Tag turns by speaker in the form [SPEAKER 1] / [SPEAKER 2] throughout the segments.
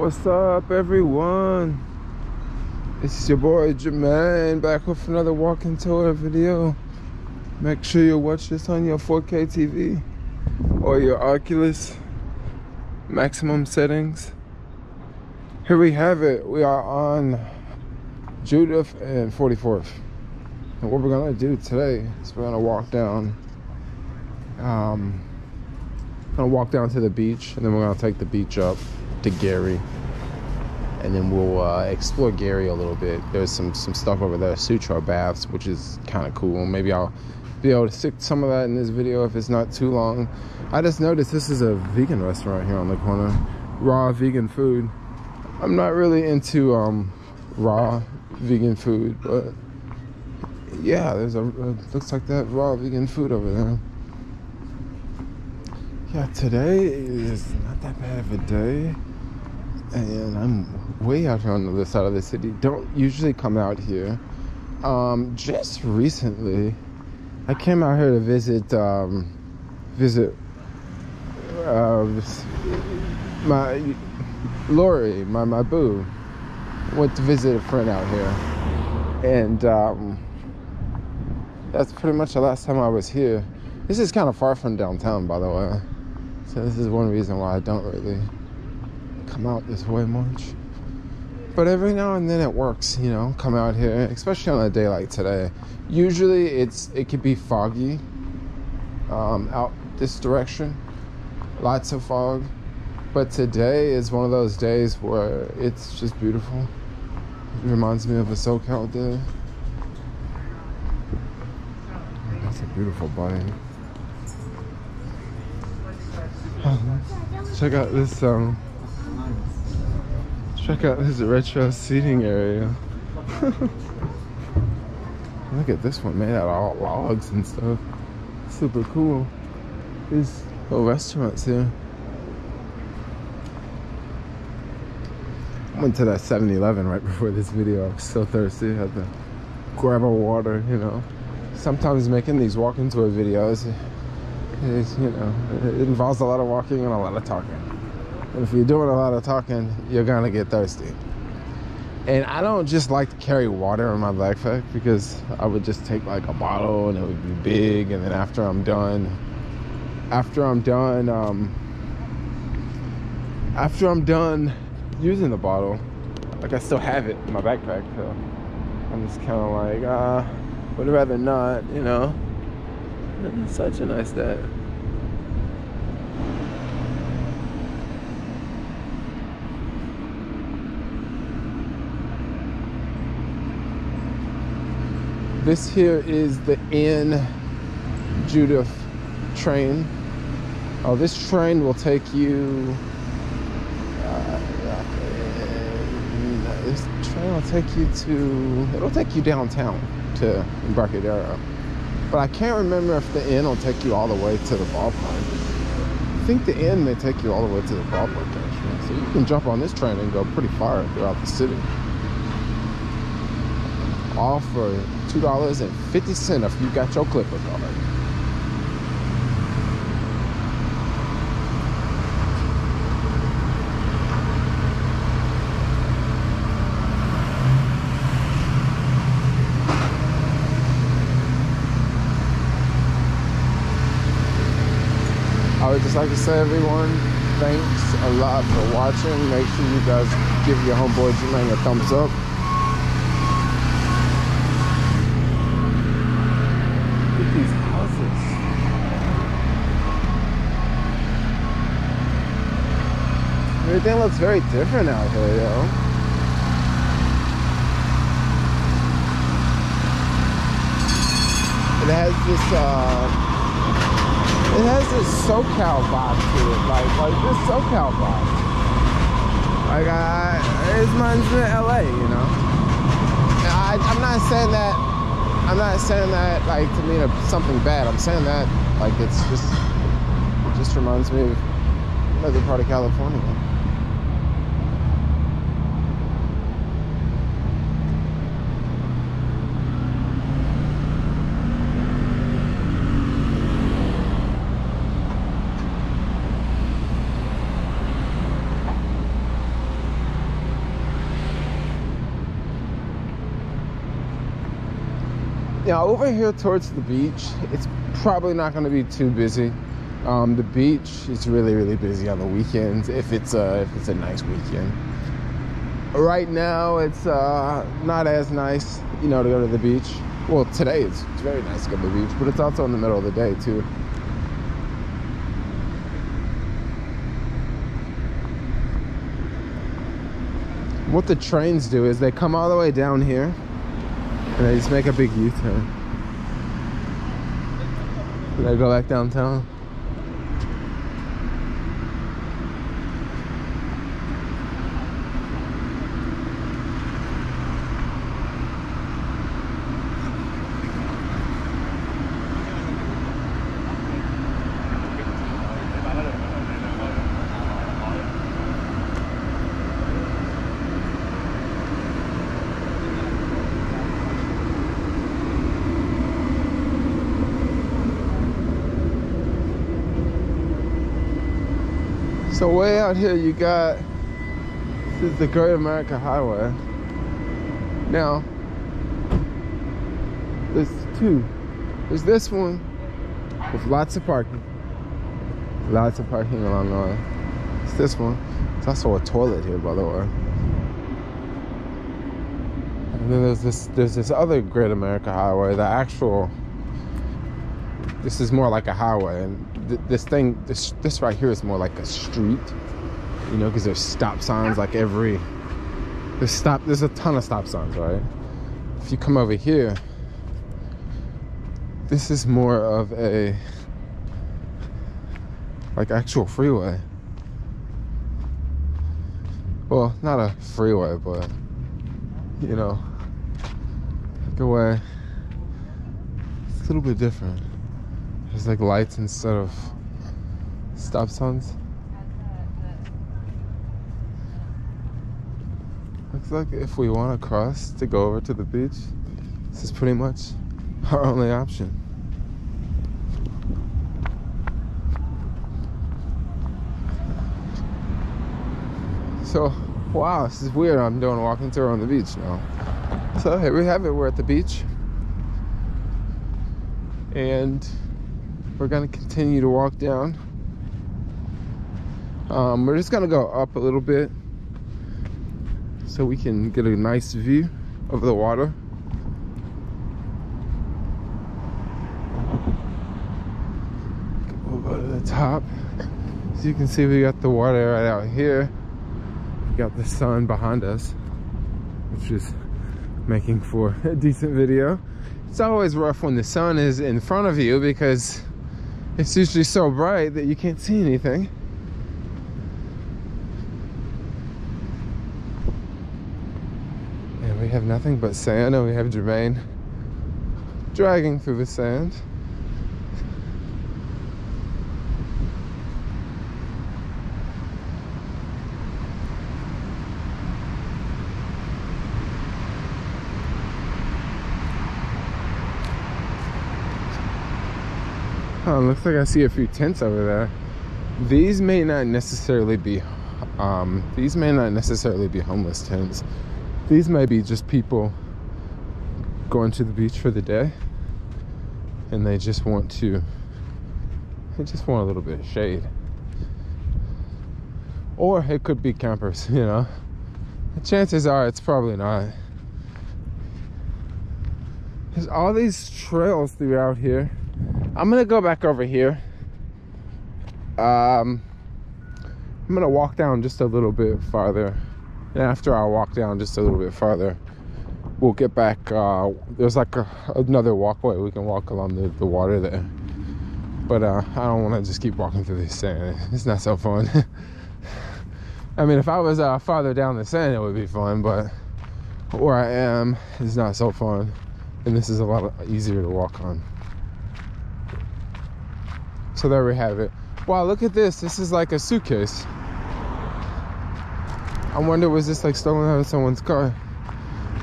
[SPEAKER 1] What's up, everyone? It's your boy Jermaine back with another walking tour video. Make sure you watch this on your 4K TV or your Oculus maximum settings. Here we have it. We are on Judith and 44th. And what we're gonna do today is we're gonna walk down. Gonna walk down to the beach, and then we're gonna take the beach up to Gary, and then we'll explore Gary a little bit. There's some stuff over there, Sutra baths, which is kind of cool. Maybe I'll be able to stick some of that in this video if it's not too long. I just noticed this is a vegan restaurant here on the corner, raw vegan food. I'm not really into raw vegan food, but yeah, there's looks like that raw vegan food over there. Yeah, today is not that bad of a day, and I'm way out here on the other side of the city. Don't usually come out here. Just recently, I came out here to visit my Lori, my boo. Went to visit a friend out here, and that's pretty much the last time I was here. This is kind of far from downtown, by the way. So this is one reason why I don't really come out this way much. But every now and then it works, you know, come out here, especially on a day like today. Usually it could be foggy out this direction, lots of fog. But today is one of those days where it's just beautiful. It reminds me of a SoCal day. That's a beautiful body. Check out this retro seating area. Look at this one, made out of all logs and stuff. Super cool. These little restaurants here. I went to that 7-Eleven right before this video. I was so thirsty. I had to grab a water, you know. Sometimes making these walking tour videos, it involves a lot of walking and a lot of talking. And if you're doing a lot of talking, you're gonna get thirsty. And I don't just like to carry water in my backpack, because I would just take like a bottle and it would be big, and then after I'm done using the bottle, like I still have it in my backpack, so I'm just kind of like, would rather not, you know. It's such a nice day. This here is the N Judith train. Oh, this train will take you. This train will take you to. It'll take you downtown to Embarcadero. But I can't remember if the N will take you all the way to the ballpark. I think the N may take you all the way to the ballpark, actually. So you can jump on this train and go pretty far throughout the city. All for $2.50 if you got your Clipper card. I would just like to say, everyone, thanks a lot for watching. Make sure you guys give your homeboy Jermaine a thumbs up. Look at these houses. Everything looks very different out here, yo. It has this SoCal vibe to it, like this SoCal vibe. Like it reminds me of LA, you know. I'm not saying that like to mean something bad. I'm saying that like it just reminds me of another part of California. Now over here towards the beach, it's probably not going to be too busy. The beach is really, really busy on the weekends if it's a nice weekend. Right now, it's not as nice, you know, to go to the beach. Well, today it's very nice to go to the beach, but it's also in the middle of the day too. What the trains do is they come all the way down here and they just make a big U-turn. And they go back downtown. So way out here you got, this is the Great America Highway. Now, there's two. There's this one with lots of parking. Lots of parking along the way. It's this one. It's also a toilet here, by the way. And then there's this other Great America Highway, the actual, this is more like a highway, and this right here is more like a street, you know, because there's stop signs like there's a ton of stop signs, right? If you come over here, this is more of a like actual freeway. Well, not a freeway, but you know, like a way. It's a little bit different. There's like lights instead of stop signs. Looks like if we want to cross to go over to the beach, this is pretty much our only option. So, wow, this is weird. I'm doing a walking tour on the beach now. So here we have it. We're at the beach. And we're gonna continue to walk down. We're just gonna go up a little bit so we can get a nice view of the water. We'll go to the top. So you can see we got the water right out here. We got the sun behind us, which is making for a decent video. It's always rough when the sun is in front of you because it's usually so bright that you can't see anything. And we have nothing but sand, and we have Jermaine dragging through the sand. Oh, looks like I see a few tents over there. These may not necessarily be homeless tents. These may be just people going to the beach for the day, and they just want a little bit of shade. Or it could be campers, you know. The chances are it's probably not. There's all these trails throughout here. I'm gonna go back over here. I'm gonna walk down just a little bit farther, and after I walk down just a little bit farther, we'll get back. There's like another walkway we can walk along the water there, but I don't want to just keep walking through this sand. It's not so fun. I mean, if I was farther down the sand, it would be fun, but where I am is not so fun, and this is a lot easier to walk on. So there we have it. Wow, look at this. This is like a suitcase. I wonder, was this like stolen out of someone's car?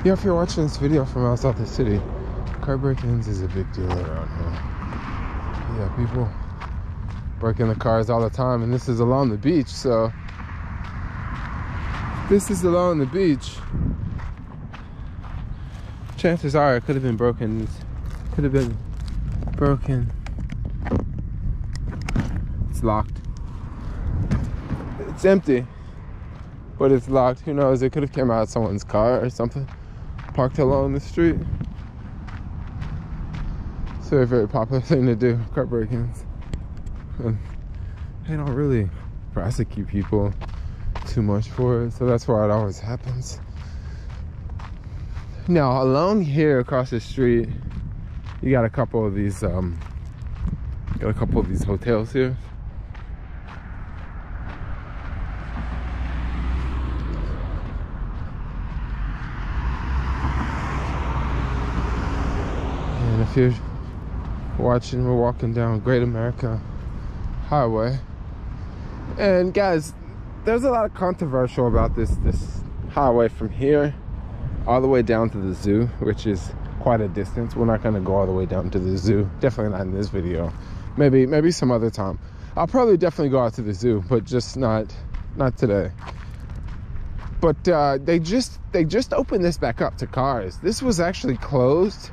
[SPEAKER 1] Yeah, if you're watching this video from outside the city, car break-ins is a big deal around here. Yeah, people break in the cars all the time, and this is along the beach, so this is along the beach. Chances are it could have been broken Could have been broken. It's locked. It's empty, but it's locked. Who knows? It could have came out of someone's car or something, parked along the street. It's a very, very popular thing to do, car break-ins. And they don't really prosecute people too much for it, so that's why it always happens. Now, along here across the street, you got a couple of these hotels here. And if you're watching, we're walking down Great America Highway. And guys, there's a lot of controversial about this highway from here all the way down to the zoo, which is quite a distance. We're not going to go all the way down to the zoo, definitely not in this video. Maybe some other time. I'll probably definitely go out to the zoo, but just not today. But they just opened this back up to cars. This was actually closed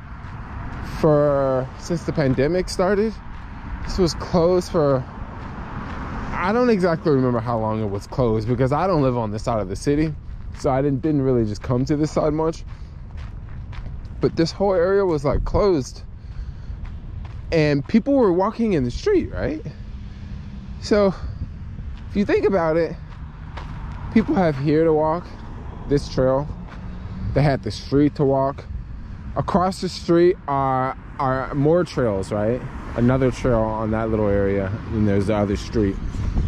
[SPEAKER 1] since the pandemic started. This was closed for, I don't exactly remember how long it was closed, because I don't live on this side of the city, so I didn't really just come to this side much. But this whole area was like closed, and people were walking in the street, right? So if you think about it, people have here to walk, this trail. They had the street to walk. Across the street are more trails, right? Another trail on that little area, and there's the other street.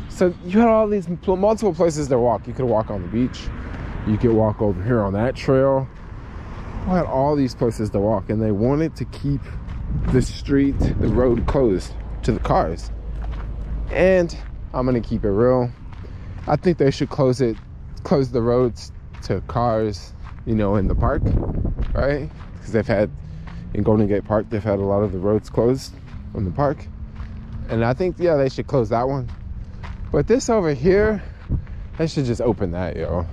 [SPEAKER 1] So you had all these multiple places to walk. You could walk on the beach. You could walk over here on that trail. We had all these places to walk, and they wanted to keep the road closed to the cars. And I'm gonna keep it real. I think they should close the roads to cars, you know, in the park, right? Because they've had, in Golden Gate Park, they've had a lot of the roads closed in the park. And I think, yeah, they should close that one. But this over here, they should just open that, yo.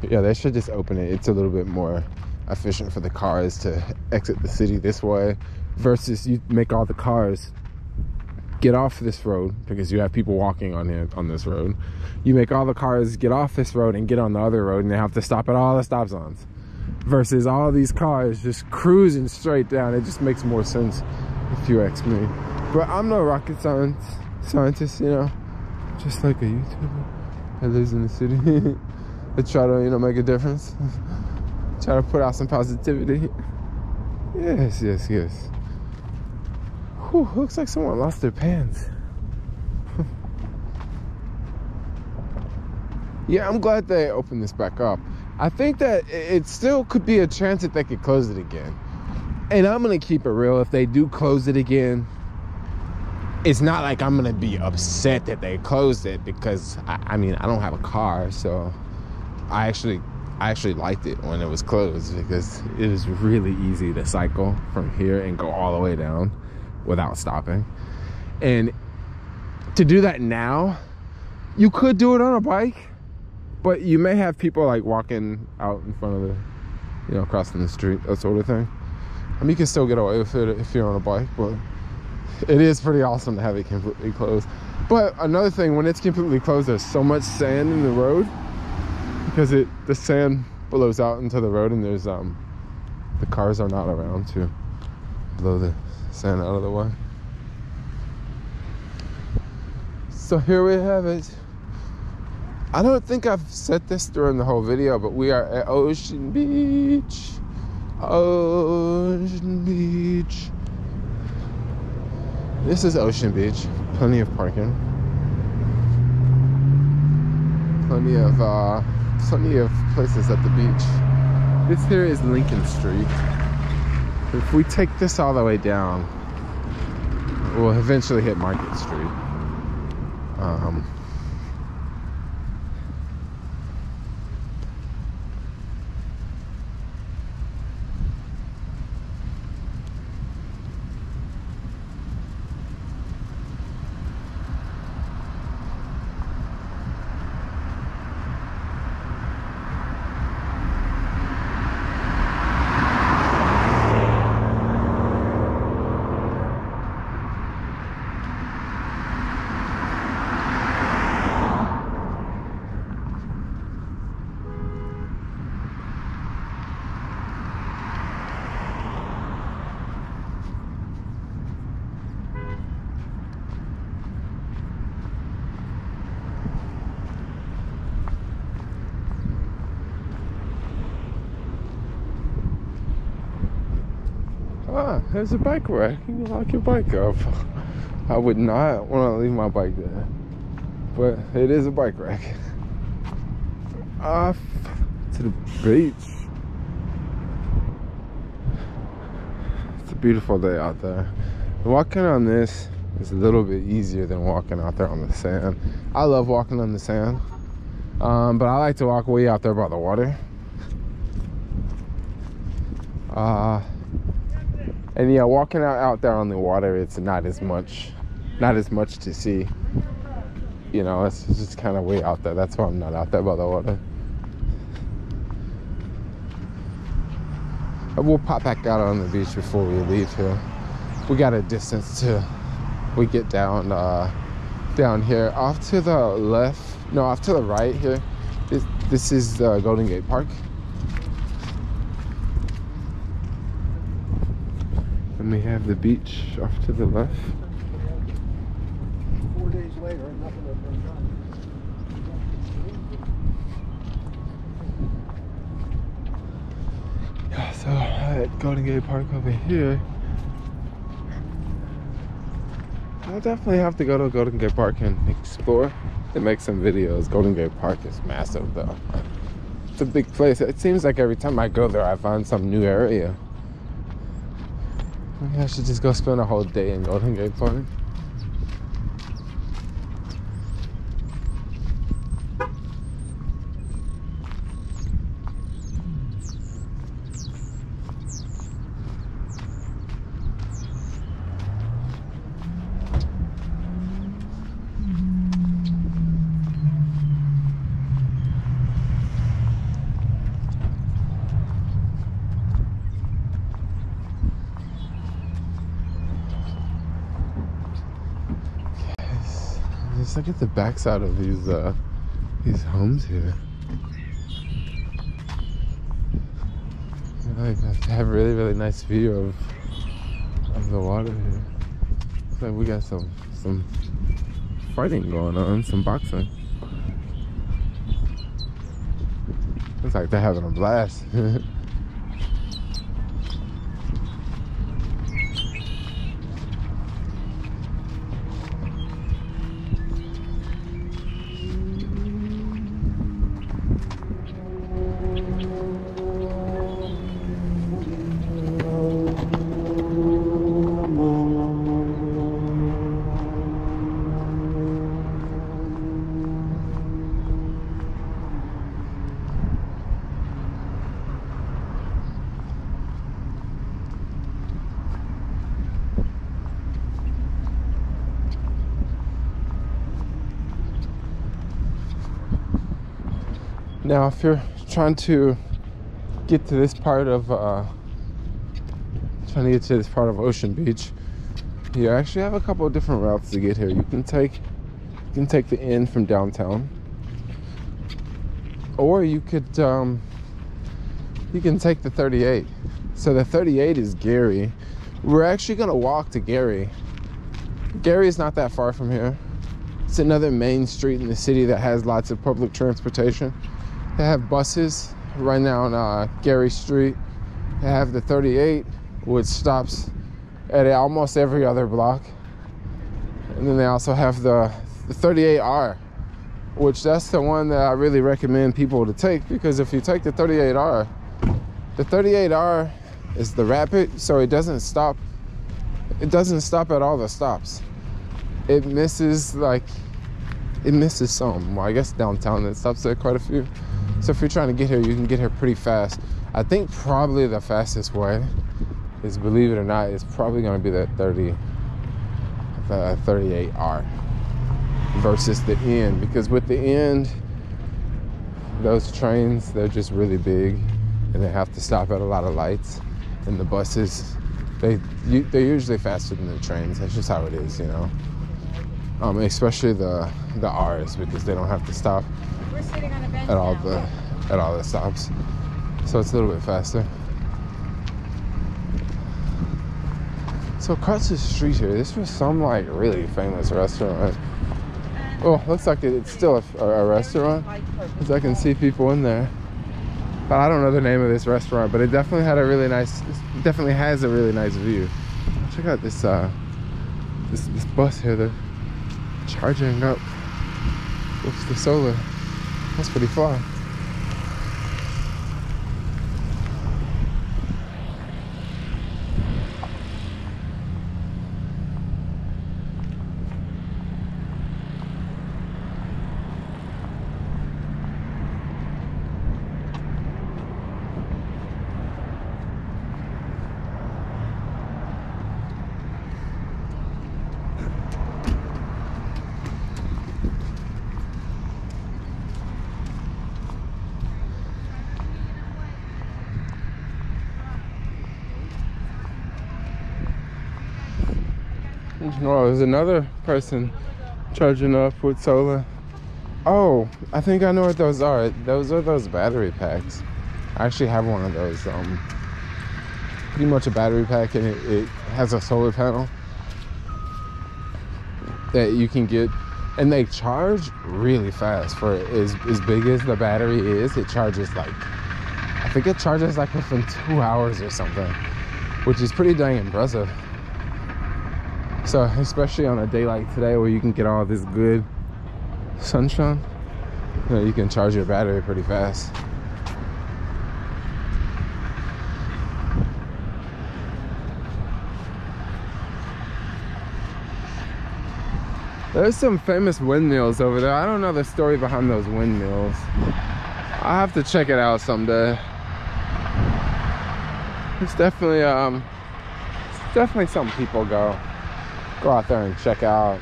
[SPEAKER 1] Yeah, they should just open it. It's a little bit more efficient for the cars to exit the city this way, versus you make all the cars get off this road, because you have people walking on this road. You make all the cars get off this road and get on the other road, and they have to stop at all the stop signs, versus all these cars just cruising straight down. It just makes more sense if you ask me. But I'm no rocket scientist, you know, just like a YouTuber that lives in the city. I try to, you know, make a difference. Try to put out some positivity. Yes. Whew, looks like someone lost their pants. Yeah, I'm glad they opened this back up. I think that it still could be a chance that they could close it again. And I'm gonna keep it real. If they do close it again, it's not like I'm gonna be upset that they closed it, because I mean, I don't have a car, so I actually liked it when it was closed, because it was really easy to cycle from here and go all the way down without stopping. And to do that now, you could do it on a bike, but you may have people like walking out in front of the, you know, crossing the street, that sort of thing. I mean, you can still get away with it if you're on a bike, but it is pretty awesome to have it completely closed. But another thing, when it's completely closed, there's so much sand in the road, because the sand blows out into the road, and there's the cars are not around to blow the sand out of the way. So here we have it. I don't think I've said this during the whole video, but we are at Ocean Beach. Ocean Beach. This is Ocean Beach. Plenty of parking. Plenty of places at the beach. This here is Lincoln Street. If we take this all the way down, we'll eventually hit Market Street. Ah, there's a bike rack. You can lock your bike up. I would not want to leave my bike there, but it is a bike rack. Off to the beach. It's a beautiful day out there. Walking on this is a little bit easier than walking out there on the sand. I love walking on the sand, but I like to walk way out there by the water. And yeah, walking out there on the water, it's not as much to see. You know, it's just kind of way out there. That's why I'm not out there by the water. But we'll pop back out on the beach before we leave here. We got a distance till we get down here. Off to the left, no, off to the right here. This is Golden Gate Park. And we have the beach off to the left.
[SPEAKER 2] 4 days later, nothing has been done.
[SPEAKER 1] Yeah, so at Golden Gate Park over here, I'll definitely have to go to Golden Gate Park and explore and make some videos. Golden Gate Park is massive though. It's a big place. It seems like every time I go there, I find some new area. Maybe I should just go spend a whole day in Golden Gate Park. Just look at the backside of these homes here. Like, they have a really nice view of the water here. Looks like we got some fighting going on, some boxing. Looks like they're having a blast. Now, if you're trying to get to this part of Ocean Beach, you actually have a couple of different routes to get here. You can take the N from downtown, or you can take the 38. So the 38 is Gary. We're actually gonna walk to Gary. Gary is not that far from here. It's another main street in the city that has lots of public transportation. They have buses right down Gary Street. They have the 38, which stops at almost every other block. And then they also have the 38R, which that's the one that I really recommend people to take, because if you take the 38R is the rapid, so it doesn't stop at all the stops. It misses some. Well, I guess downtown it stops at quite a few. So if you're trying to get here, you can get here pretty fast. I think probably the fastest way is, believe it or not, it's probably going to be the 38R versus the N, because with the N, those trains, they're just really big and they have to stop at a lot of lights. And the buses, they're usually faster than the trains. That's just how it is, you know. Especially the R's, because they don't have to stop at all the stops, so it's a little bit faster. So across the street here, this was some like really famous restaurant. Oh, looks like it's still a restaurant, because I can see people in there. but I don't know the name of this restaurant. But it definitely had a really nice, definitely has a really nice view. Check out this this bus here. They're charging up with the solar. That's pretty fly. Oh, there's another person charging up with solar. Oh, I think I know what those are. Those are those battery packs. I actually have one of those. Pretty much a battery pack, and it has a solar panel that you can get, and they charge really fast for as big as the battery is. It charges like, I think it charges like within 2 hours or something, which is pretty dang impressive. So especially on a day like today where you can get all this good sunshine, you know, you can charge your battery pretty fast. There's some famous windmills over there. I don't know the story behind those windmills. I'll have to check it out someday. It's definitely something people go out there and check out.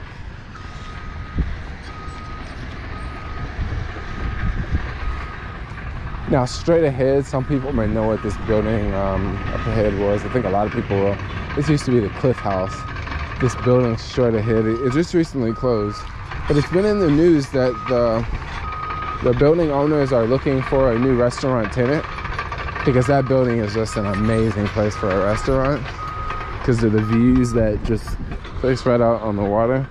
[SPEAKER 1] Now straight ahead, some people may know what this building up ahead was. I think a lot of people will. This used to be the Cliff House. This building straight ahead, it just recently closed, but it's been in the news that the building owners are looking for a new restaurant tenant, because that building is just an amazing place for a restaurant because of the views that just face right out on the water,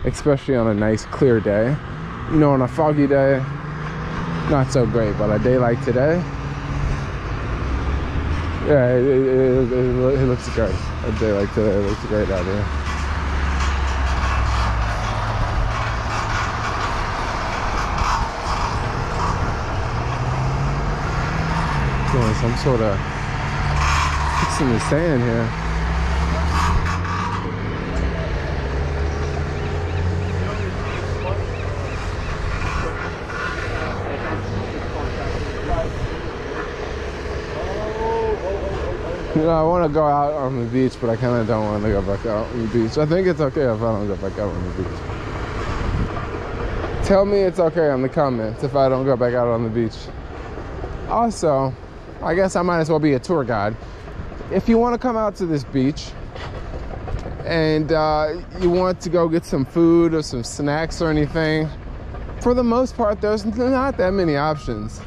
[SPEAKER 1] especially on a nice clear day. You know, on a foggy day, not so great, but a day like today, yeah, it looks great. A day like today, it looks great out here. Doing some sort of fixing the sand here. You know, I want to go out on the beach, but I kind of don't want to go back out on the beach. I think it's okay if I don't go back out on the beach. Tell me it's okay in the comments if I don't go back out on the beach. Also, I guess I might as well be a tour guide. If you want to come out to this beach and you want to go get some food or some snacks or anything, for the most part, there's not that many options.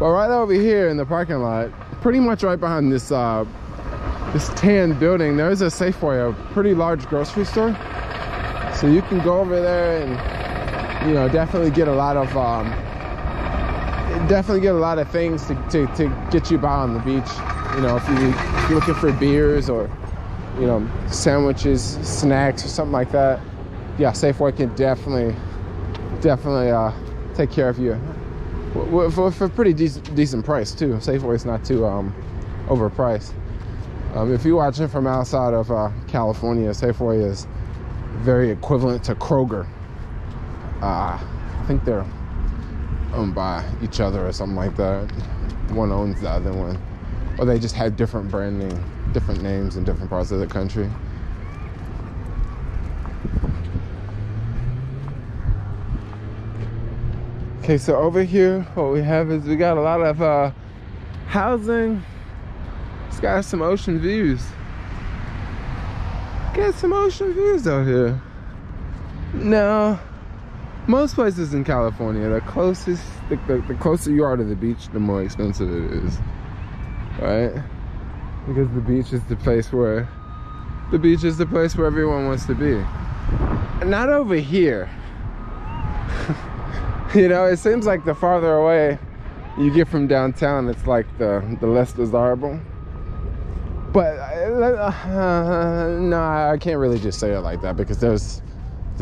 [SPEAKER 1] But right over here in the parking lot, pretty much right behind this this tan building, there's a Safeway, a pretty large grocery store. So you can go over there and, you know, definitely get a lot of things to get you by on the beach. You know, if you're looking for beers or, you know, sandwiches, snacks or something like that, yeah, Safeway can definitely take care of you for a pretty decent price too. Safeway's not too overpriced. If you're watching from outside of California, Safeway is very equivalent to Kroger. I think they're owned by each other or something like that. One owns the other one, or they just have different branding, different names in different parts of the country. Okay, so over here, what we have is we got a lot of housing. It's got some ocean views. Got some ocean views out here. Now, most places in California, the closer you are to the beach, the more expensive it is, right? Because the beach is the place where everyone wants to be. And not over here. You know, it seems like the farther away you get from downtown, it's like the less desirable. But no, I can't really just say it like that, because there's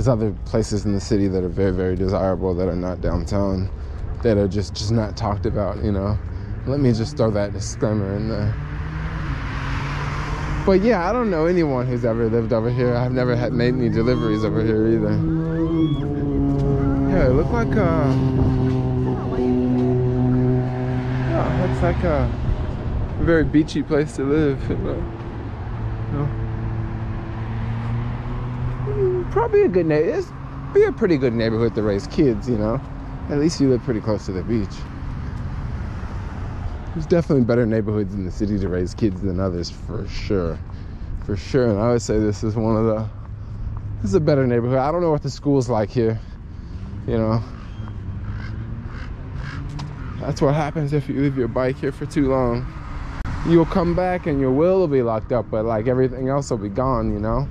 [SPEAKER 1] other places in the city that are very, very desirable that are not downtown, that are just not talked about, you know. Let me just throw that disclaimer in there. But yeah, I don't know anyone who's ever lived over here. I've never made any deliveries over here either. Yeah, it looked like it's like a very beachy place to live, you know. Probably a good neighborhood. It's be a pretty good neighborhood to raise kids, you know. At least you live pretty close to the beach. There's definitely better neighborhoods in the city to raise kids than others, for sure. For sure. And I would say this is this is a better neighborhood. I don't know what the school's like here, you know. That's what happens if you leave your bike here for too long. You'll come back and your wheel will be locked up, but like everything else will be gone, you know.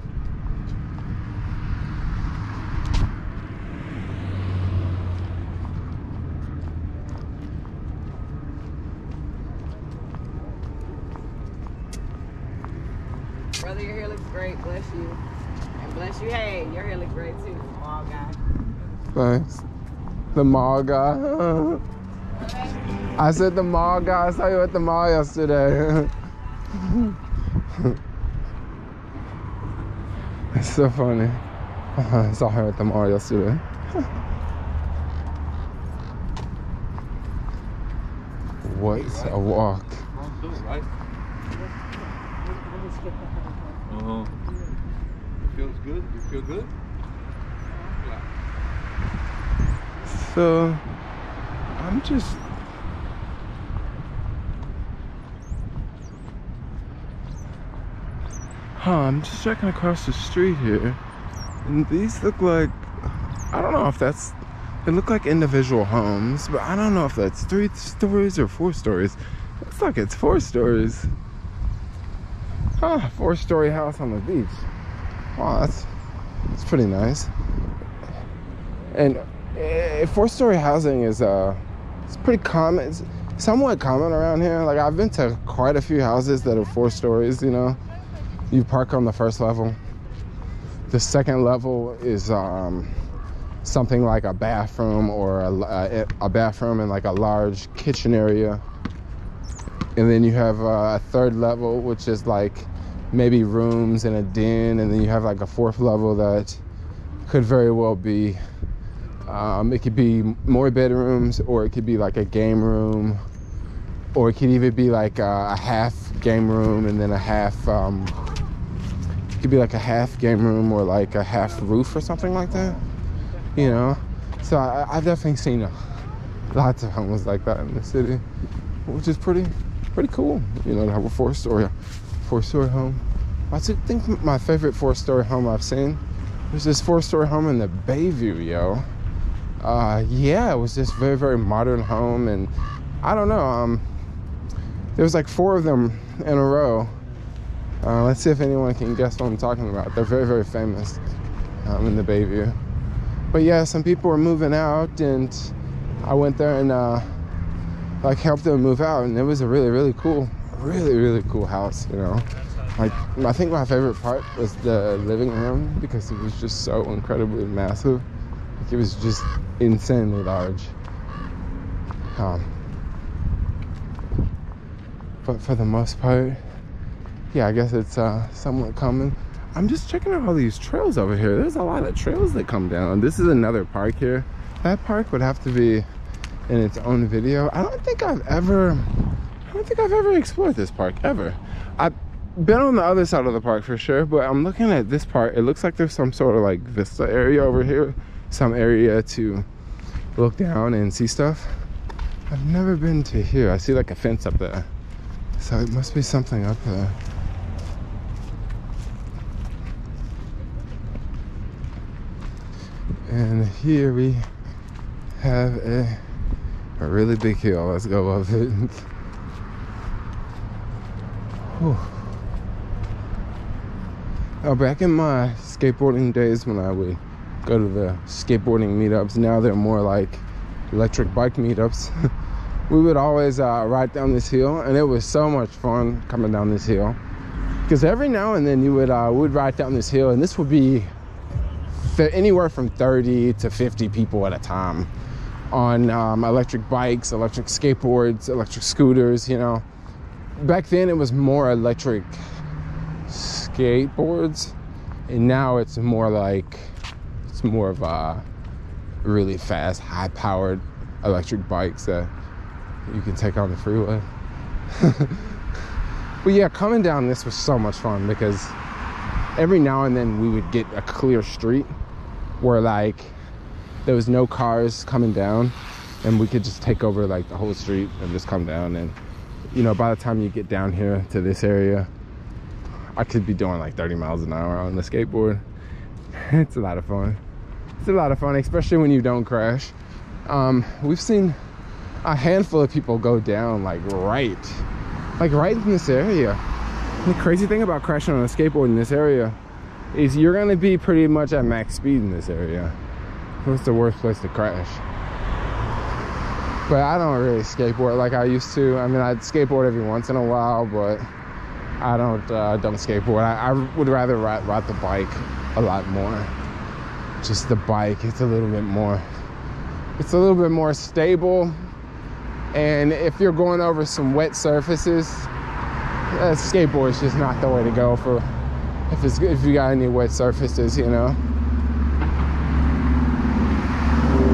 [SPEAKER 3] Brother, your hair looks great. Bless you. And bless you. Hey, your hair looks great too. Mall guy.
[SPEAKER 1] Thanks. The mall guy. I said the mall guy. I saw you at the mall yesterday. It's so funny. I saw her at the mall yesterday. What's a walk?
[SPEAKER 4] Right? Feels good? You feel good? Yeah.
[SPEAKER 1] So I'm just checking across the street here, and these look like, I don't know if they look like individual homes, but I don't know if that's 3 stories or 4 stories. Looks like it's 4 stories. 4-story house on the beach. Wow, that's pretty nice. And 4-story housing is it's pretty common. It's somewhat common around here. Like, I've been to quite a few houses that are 4 stories, you know. You park on the first level. The second level is something like a bathroom, or a bathroom and like a large kitchen area. And then you have a third level, which is like maybe rooms and a den. And then you have like a 4th level that could very well be, it could be more bedrooms, or it could be like a game room, or it could even be like a half game room and then a half, it could be like a half game room or like a half roof or something like that, you know. So I've definitely seen lots of homes like that in the city, which is pretty cool, you know, to have a 4-story home. I think my favorite 4-story home I've seen was this 4-story home in the Bayview, yo. Yeah, it was this very, very modern home, and I don't know, there was like 4 of them in a row. Let's see if anyone can guess what I'm talking about. They're very, very famous in the Bayview. But yeah, some people were moving out, and I went there and like helped them move out, and it was a really, really cool house, you know. Like, I think my favorite part was the living room, because it was just so incredibly massive. Like, it was just insanely large. But for the most part, yeah, I guess it's somewhat common. I'm just checking out all these trails over here. There's a lot of trails that come down. This is another park here. That park would have to be in its own video. I don't think I've ever explored this park ever. I've been on the other side of the park for sure, but I'm looking at this part. It looks like there's some sort of like vista area over here, some area to look down and see stuff. I've never been to here. I see like a fence up there, so it must be something up there. And here we have a really big hill. Let's go up it. Whew. Now, back in my skateboarding days, when I would go to the skateboarding meetups, now they're more like electric bike meetups. we would always ride down this hill, and it was so much fun coming down this hill. Because every now and then you would ride down this hill, and this would be anywhere from 30 to 50 people at a time on electric bikes, electric skateboards, electric scooters, you know. Back then it was more electric skateboards, and now it's more of a really fast, high-powered electric bikes that you can take on the freeway. But yeah, coming down this was so much fun because every now and then we would get a clear street where like there was no cars coming down, and we could just take over like the whole street and just come down. And you know, by the time you get down here to this area, I could be doing like 30 miles an hour on the skateboard. It's a lot of fun. It's a lot of fun, especially when you don't crash. We've seen a handful of people go down like right in this area. The crazy thing about crashing on a skateboard in this area is you're gonna be pretty much at max speed in this area. It's the worst place to crash. But I don't really skateboard like I used to. I mean, I'd skateboard every once in a while, but I don't skateboard. I would rather ride the bike a lot more. Just the bike, it's a little bit more stable. And if you're going over some wet surfaces, skateboard is just not the way to go for if you got any wet surfaces, you know.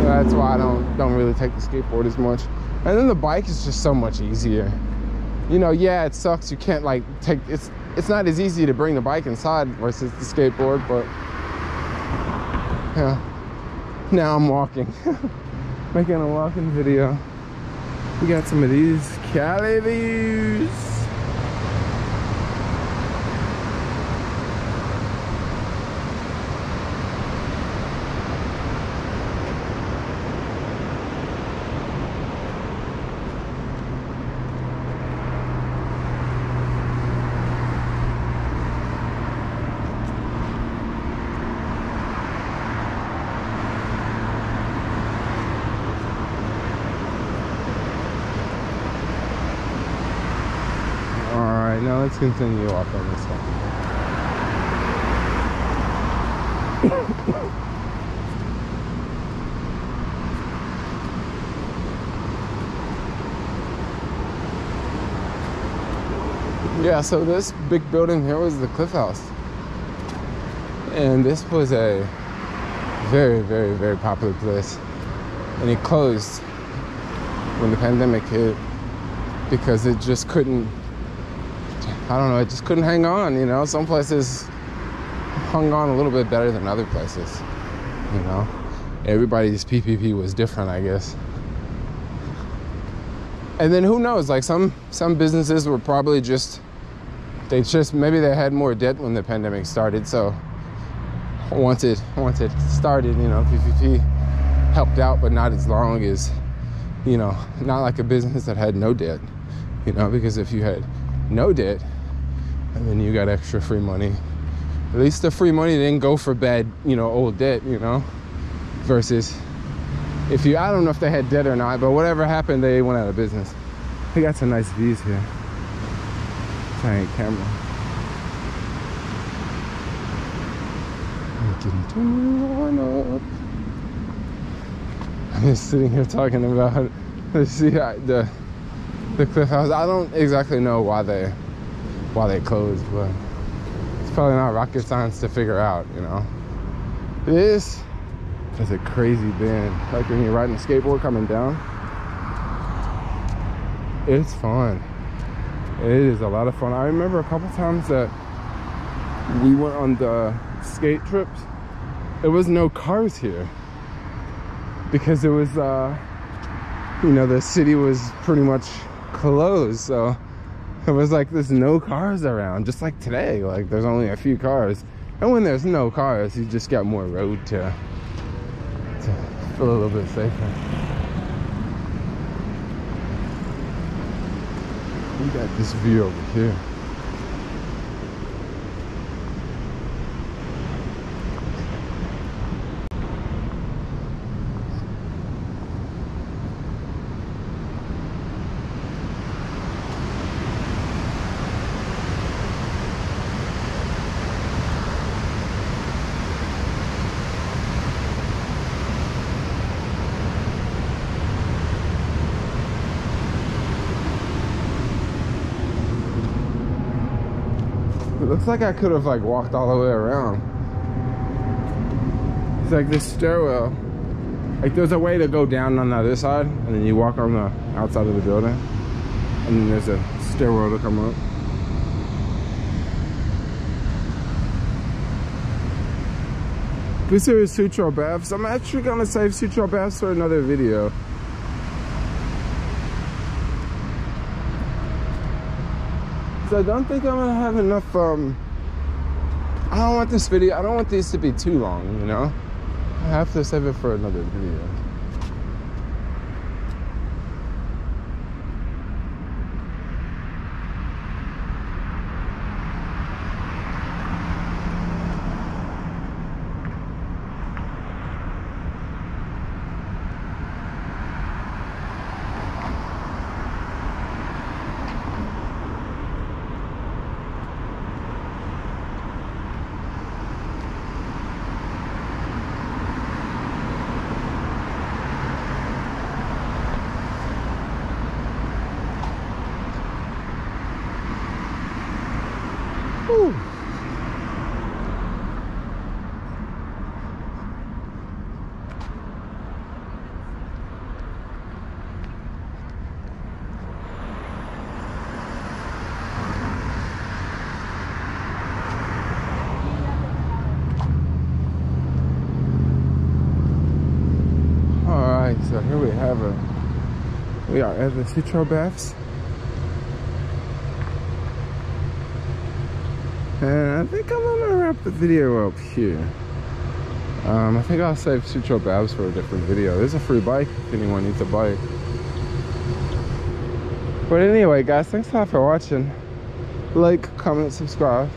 [SPEAKER 1] That's why I don't really take the skateboard as much. And then the bike is just so much easier. You know, yeah, it sucks. You can't like it's not as easy to bring the bike inside versus the skateboard, but yeah. Now I'm walking. Making a walking video. We got some of these Cali views. Now let's continue off on this one. Yeah, so this big building here was the Cliff House. And this was a very, very, very popular place. And it closed when the pandemic hit because it just couldn't, I don't know, it just couldn't hang on, you know. Some places hung on a little bit better than other places, you know. Everybody's PPP was different, I guess. And then who knows, like some businesses were probably maybe they had more debt when the pandemic started, so once it started, you know, PPP helped out, but not as long as, you know, not like a business that had no debt, you know, because if you had no debt and then you got extra free money, at least the free money didn't go for bad, you know, old debt, you know, versus if you, I don't know if they had debt or not, but whatever happened, they went out of business. We got some nice views here. Giant camera. Continue on up. I'm just sitting here talking about the Cliff House. I don't exactly know why they closed, but it's probably not rocket science to figure out, you know. This is a crazy bend. Like when you're riding a skateboard coming down, it's fun. It is a lot of fun. I remember a couple times that we went on the skate trips, there was no cars here because it was you know, the city was pretty much closed, so it was like there's no cars around, just like today. Like there's only a few cars, and when there's no cars, you just got more road to feel a little bit safer. We got this view over here. looks like I could have like walked all the way around. It's like this stairwell. Like there's a way to go down on the other side, and then you walk on the outside of the building, and then there's a stairwell to come up. This here is Sutro Baths. I'm actually gonna save Sutro Baths for another video. So I don't think I'm gonna have enough, I don't want this video, I don't want these to be too long, you know? I have to save it for another video. Whew. Alright, so here we have it. We are at the Sutro Baths. And I think I'm gonna wrap the video up here. I think I'll save Sutro Baths for a different video. There's a free bike if anyone needs a bike. But anyway, guys, thanks a lot for watching. Like, comment, subscribe.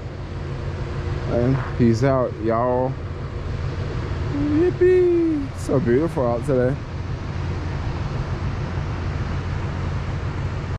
[SPEAKER 1] And peace out, y'all. Yippee! So beautiful out today.